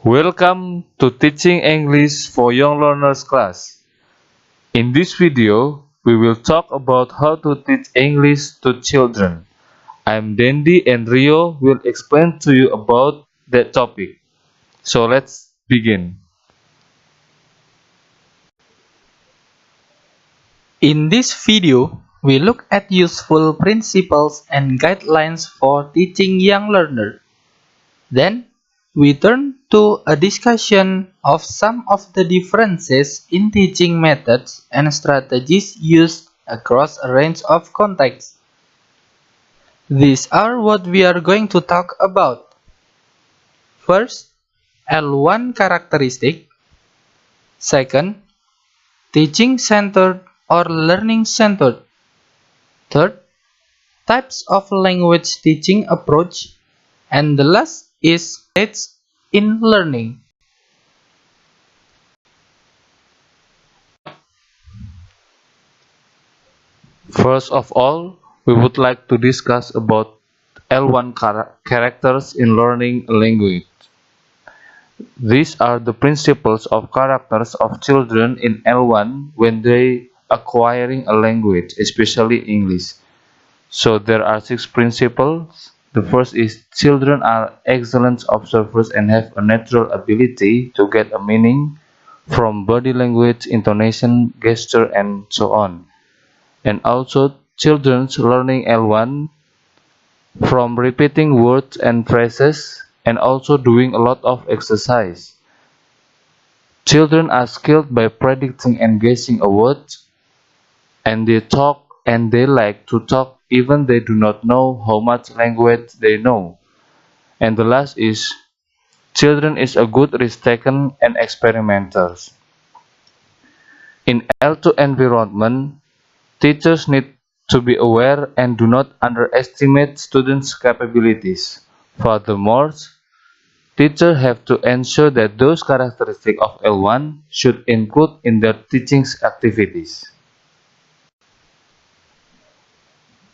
Welcome to Teaching English for Young Learners class. In this video, we will talk about how to teach English to children. I'm Dendi and Rio will explain to you about that topic. So let's begin. In this video, we look at useful principles and guidelines for teaching young learners. Then, we turn to a discussion of some of the differences in teaching methods and strategies used across a range of contexts. These are what we are going to talk about. First, L1 characteristic. Second, teaching-centered or learning-centered. Third, types of language teaching approach. And the last is aids in learning. First of all, we would like to discuss about L1 characters in learning a language. These are the principles of characters of children in L1 when they acquiring a language, especially English. So there are 6 principles. The first is children are excellent observers and have a natural ability to get a meaning from body language, intonation, gesture, and so on. And also children's learning L1 from repeating words and phrases and also doing a lot of exercise. Children are skilled by predicting and guessing a word, and they talk and they like to talk even they do not know how much language they know. And the last is children is a good risk-taker and experimenters. In L2 environment, teachers need to be aware and do not underestimate students' capabilities. Furthermore, teachers have to ensure that those characteristics of L1 should include in their teaching activities.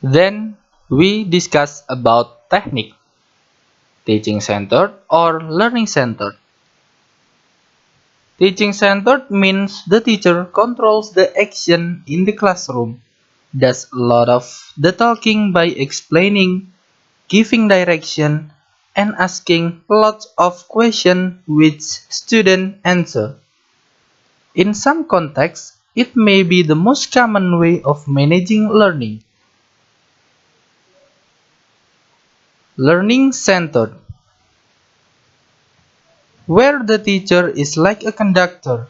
Then, we discuss about technique. Teaching-centered or learning-centered. Teaching-centered means the teacher controls the action in the classroom, does a lot of the talking by explaining, giving direction, and asking lots of questions which students answer. In some contexts, it may be the most common way of managing learning. Learning-centered, where the teacher is like a conductor,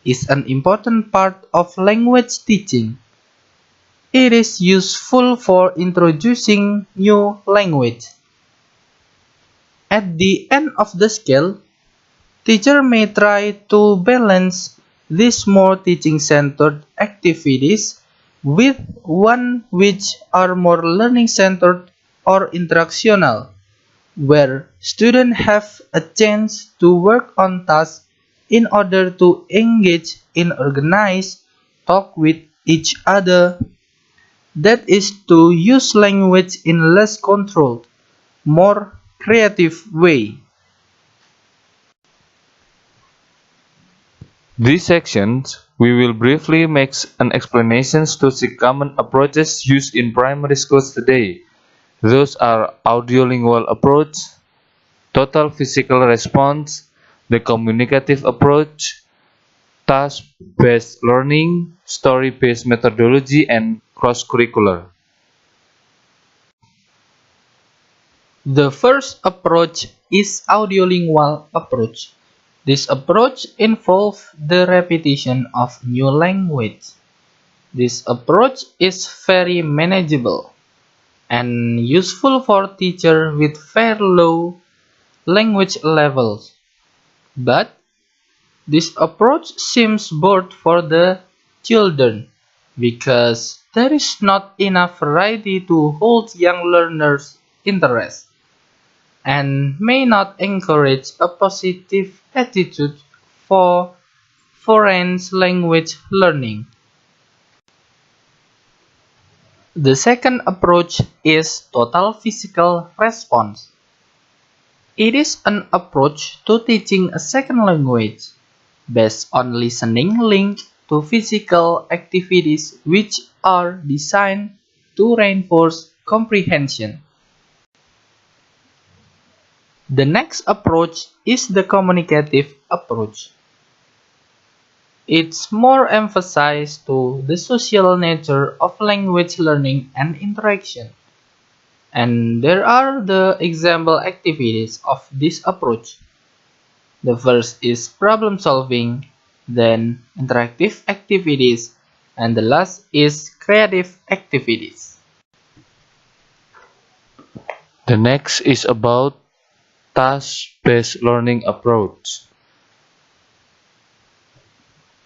is an important part of language teaching. It is useful for introducing new language. At the end of the scale, teacher may try to balance these more teaching-centered activities with one which are more learning-centered or interactional, where students have a chance to work on tasks in order to engage in organized talk with each other. That is to use language in less controlled, more creative way. These sections, we will briefly make an explanations to the common approaches used in primary schools today. Those are audiolingual approach, total physical response, the communicative approach, task-based learning, story-based methodology, and cross-curricular. The first approach is audiolingual approach. This approach involves the repetition of new language. This approach is very manageable and useful for teachers with very low language levels. But this approach seems bored for the children because there is not enough variety to hold young learners' interest and may not encourage a positive attitude for foreign language learning. The second approach is total physical response. It is an approach to teaching a second language based on listening linked to physical activities which are designed to reinforce comprehension. The next approach is the communicative approach. It's more emphasized to the social nature of language learning and interaction. And there are the example activities of this approach. The first is problem solving, then interactive activities, and the last is creative activities. The next is about task-based learning approach.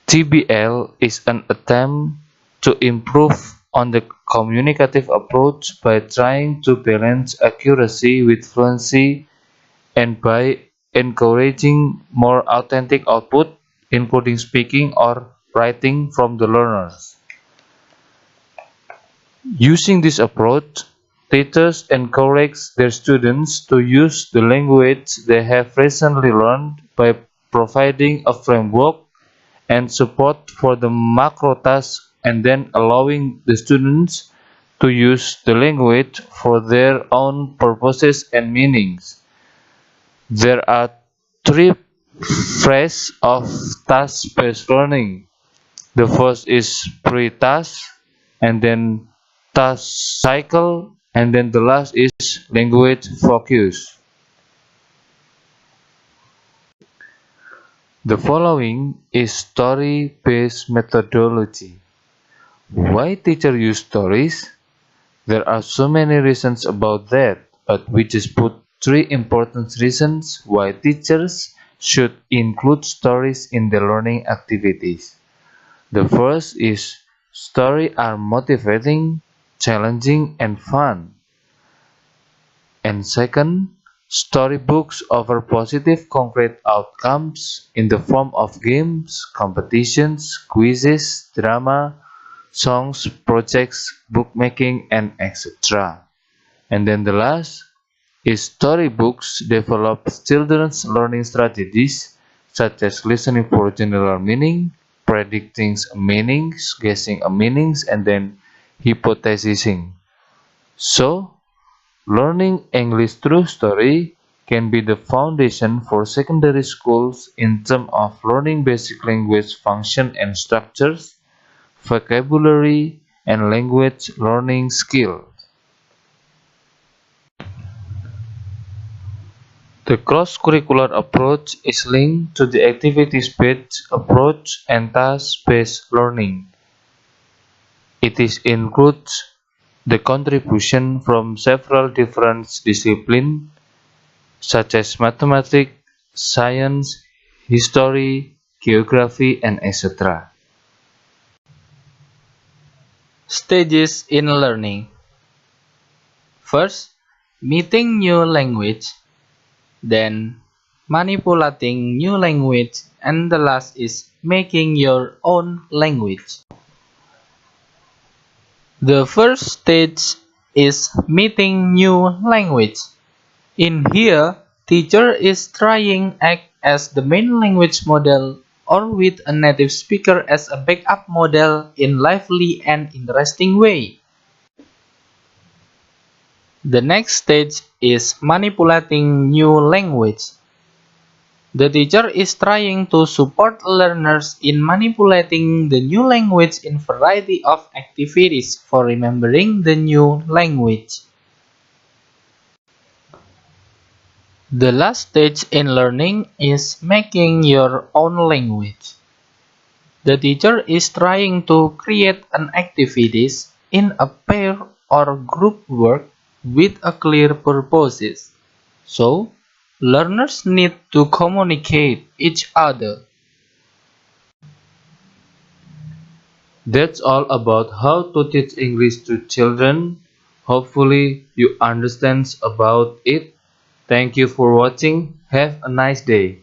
TBL is an attempt to improve on the communicative approach by trying to balance accuracy with fluency and by encouraging more authentic output, including speaking or writing from the learners. Using this approach, teachers encourage their students to use the language they have recently learned by providing a framework and support for the macro tasks and then allowing the students to use the language for their own purposes and meanings. There are three phases of task-based learning. The first is pre-task, and then task cycle, and then the last is language focus. The following is story-based methodology. Why teachers use stories? There are so many reasons about that, but we just put three important reasons why teachers should include stories in their learning activities. The first is stories are motivating, challenging, and fun. And second, storybooks offer positive concrete outcomes in the form of games, competitions, quizzes, drama, songs, projects, bookmaking, and etc. And then the last is storybooks develop children's learning strategies such as listening for general meaning, predicting meanings, guessing meanings, and then hypothesizing. So, learning English through story can be the foundation for secondary schools in terms of learning basic language function and structures, vocabulary, and language learning skills. The cross-curricular approach is linked to the activities-based approach and task-based learning. It includes the contribution from several different disciplines such as mathematics, science, history, geography, and etc. Stages in learning. First, meeting new language, then manipulating new language, and the last is making your own language. The first stage is meeting new language. In here, teacher is trying act as the main language model or with a native speaker as a backup model in lively and interesting way. The next stage is manipulating new language. The teacher is trying to support learners in manipulating the new language in variety of activities for remembering the new language. The last stage in learning is making your own language. The teacher is trying to create an activities in a pair or group work with a clear purposes. So, learners need to communicate each other. That's all about how to teach English to children. Hopefully you understand about it. Thank you for watching. Have a nice day.